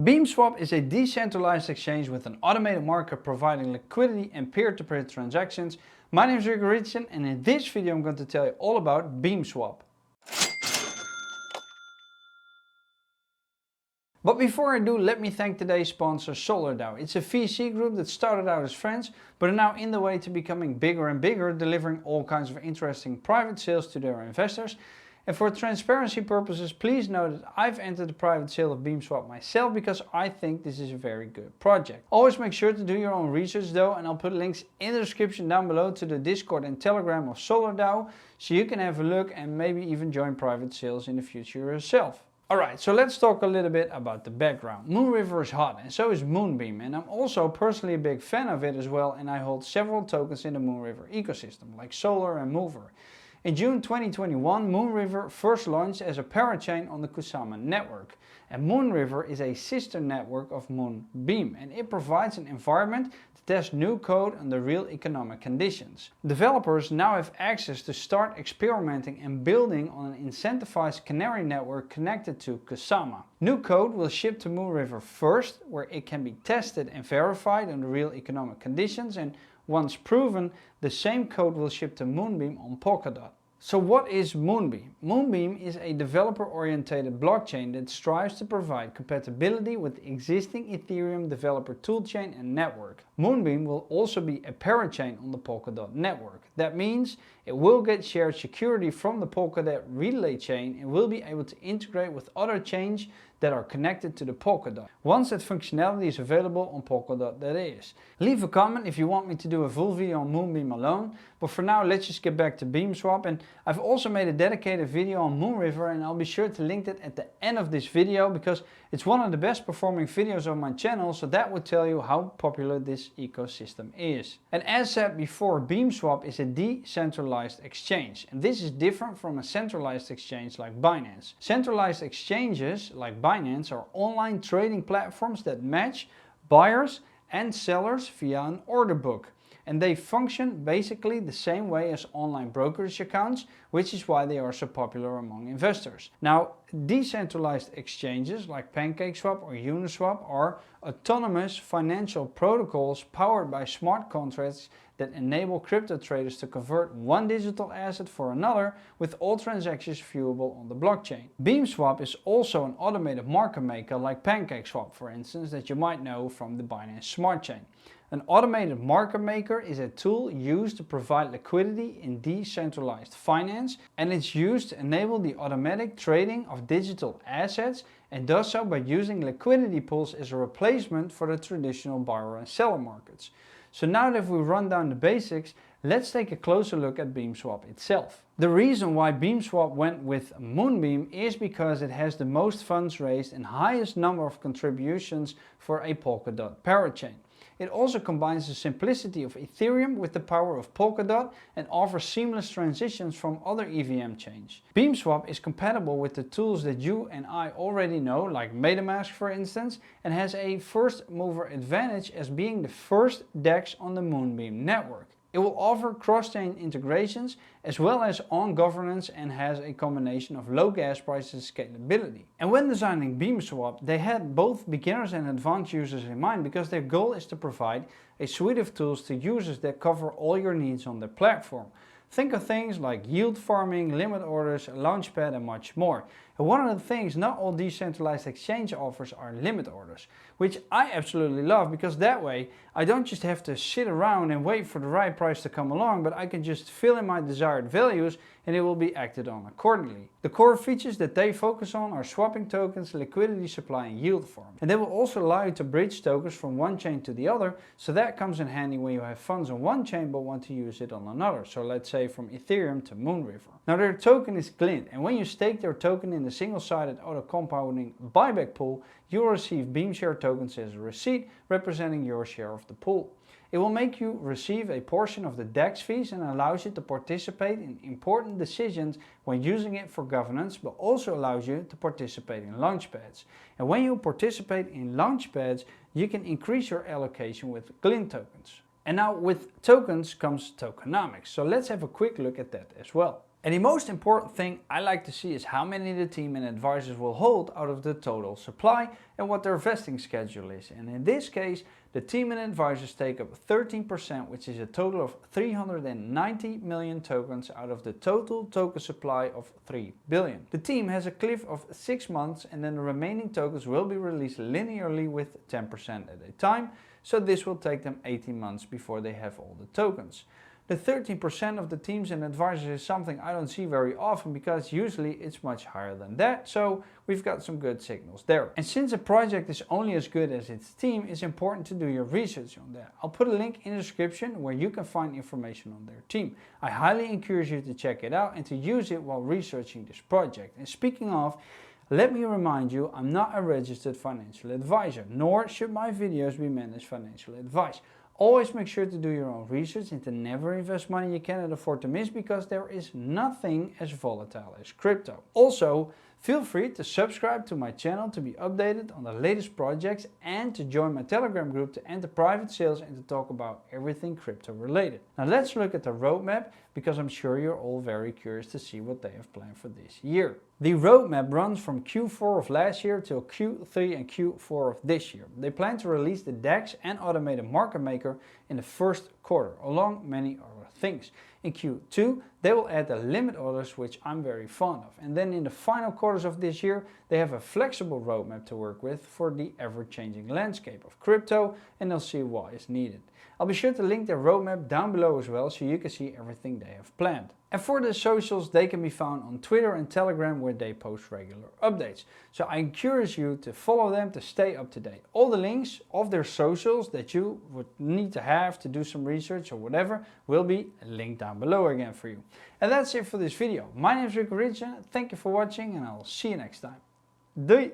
Beamswap is a decentralized exchange with an automated market providing liquidity and peer-to-peer transactions. My name is Rico Richardson and in this video I'm going to tell you all about Beamswap. But before I do, let me thank today's sponsor SOLR. It's a VC group that started out as friends but are now in the way to becoming bigger and bigger, delivering all kinds of interesting private sales to their investors. And for transparency purposes, please note that I've entered the private sale of Beamswap myself because I think this is a very good project. Always make sure to do your own research though, and I'll put links in the description down below to the Discord and Telegram of SOLR so you can have a look and maybe even join private sales in the future yourself. Alright, so let's talk a little bit about the background. Moonriver is hot and so is Moonbeam, and I'm also personally a big fan of it as well, and I hold several tokens in the Moonriver ecosystem like SOLR and Mover. In June 2021, Moonriver first launched as a parachain on the Kusama network. And Moonriver is a sister network of Moonbeam, and it provides an environment to test new code under real economic conditions. Developers now have access to start experimenting and building on an incentivized canary network connected to Kusama. New code will ship to Moonriver first, where it can be tested and verified under real economic conditions, and once proven, the same code will ship to Moonbeam on Polkadot. So what is Moonbeam? Moonbeam is a developer-oriented blockchain that strives to provide compatibility with existing Ethereum developer toolchain and network. Moonbeam will also be a parachain on the Polkadot network. That means it will get shared security from the Polkadot relay chain and will be able to integrate with other chains that are connected to the Polkadot. Once that functionality is available on Polkadot, that is. Leave a comment if you want me to do a full video on Moonbeam alone, but for now let's just get back to Beamswap. And I've also made a dedicated video on Moonriver, and I'll be sure to link it at the end of this video because it's one of the best performing videos on my channel, so that would tell you how popular this ecosystem is. And as said before, Beamswap is a decentralized exchange, and this is different from a centralized exchange like Binance. Centralized exchanges like Binance are online trading platforms that match buyers and sellers via an order book. And they function basically the same way as online brokerage accounts, which is why they are so popular among investors. Now, decentralized exchanges like PancakeSwap or Uniswap are autonomous financial protocols powered by smart contracts that enable crypto traders to convert one digital asset for another with all transactions viewable on the blockchain. Beamswap is also an automated market maker like PancakeSwap, for instance, that you might know from the Binance Smart Chain. An automated market maker is a tool used to provide liquidity in decentralized finance, and it's used to enable the automatic trading of digital assets, and does so by using liquidity pools as a replacement for the traditional buyer and seller markets. So now that we've run down the basics, let's take a closer look at Beamswap itself. The reason why Beamswap went with Moonbeam is because it has the most funds raised and highest number of contributions for a Polkadot parachain. It also combines the simplicity of Ethereum with the power of Polkadot and offers seamless transitions from other EVM chains. Beamswap is compatible with the tools that you and I already know, like MetaMask for instance, and has a first mover advantage as being the first DEX on the Moonbeam network. It will offer cross-chain integrations as well as on governance and has a combination of low gas prices and scalability. And when designing Beamswap, they had both beginners and advanced users in mind because their goal is to provide a suite of tools to users that cover all your needs on their platform. Think of things like yield farming, limit orders, a launchpad and much more. And one of the things not all decentralized exchange offers are limit orders, which I absolutely love because that way I don't just have to sit around and wait for the right price to come along, but I can just fill in my desired values and it will be acted on accordingly. The core features that they focus on are swapping tokens, liquidity supply and yield farm. And they will also allow you to bridge tokens from one chain to the other, so that comes in handy when you have funds on one chain but want to use it on another. So let's say from Ethereum to Moonriver. Now their token is Glint, and when you stake their token in the single-sided auto-compounding buyback pool, you will receive Beamshare tokens as a receipt representing your share of the pool. It will make you receive a portion of the DEX fees and allows you to participate in important decisions when using it for governance, but also allows you to participate in launchpads. And when you participate in launchpads, you can increase your allocation with Glint tokens. And now with tokens comes tokenomics, so let's have a quick look at that as well. And the most important thing I like to see is how many the team and advisors will hold out of the total supply and what their vesting schedule is. And in this case, the team and advisors take up 13%, which is a total of 390 million tokens out of the total token supply of 3 billion. The team has a cliff of 6 months, and then the remaining tokens will be released linearly with 10% at a time. So this will take them 18 months before they have all the tokens. The 13% of the teams and advisors is something I don't see very often, because usually it's much higher than that, so we've got some good signals there. And since a project is only as good as its team, it's important to do your research on that. I'll put a link in the description where you can find information on their team. I highly encourage you to check it out and to use it while researching this project. And speaking of, let me remind you, I'm not a registered financial advisor, nor should my videos be meant as financial advice. Always make sure to do your own research and to never invest money you cannot afford to miss, because there is nothing as volatile as crypto. Also, feel free to subscribe to my channel to be updated on the latest projects and to join my Telegram group to enter private sales and to talk about everything crypto related. Now let's look at the roadmap, because I'm sure you're all very curious to see what they have planned for this year. The roadmap runs from Q4 of last year till Q3 and Q4 of this year. They plan to release the DEX and automated market maker in the first quarter, along many other things. In Q2, they will add the limit orders, which I'm very fond of. And then in the final quarters of this year, they have a flexible roadmap to work with for the ever-changing landscape of crypto, and they'll see what is needed. I'll be sure to link their roadmap down below as well, so you can see everything they have planned. And for the socials, they can be found on Twitter and Telegram, where they post regular updates. So I encourage you to follow them to stay up to date. All the links of their socials that you would need to have to do some research or whatever will be linked down below again for you. And that's it for this video. My name is Rico Richardson. Thank you for watching, and I'll see you next time. Doei!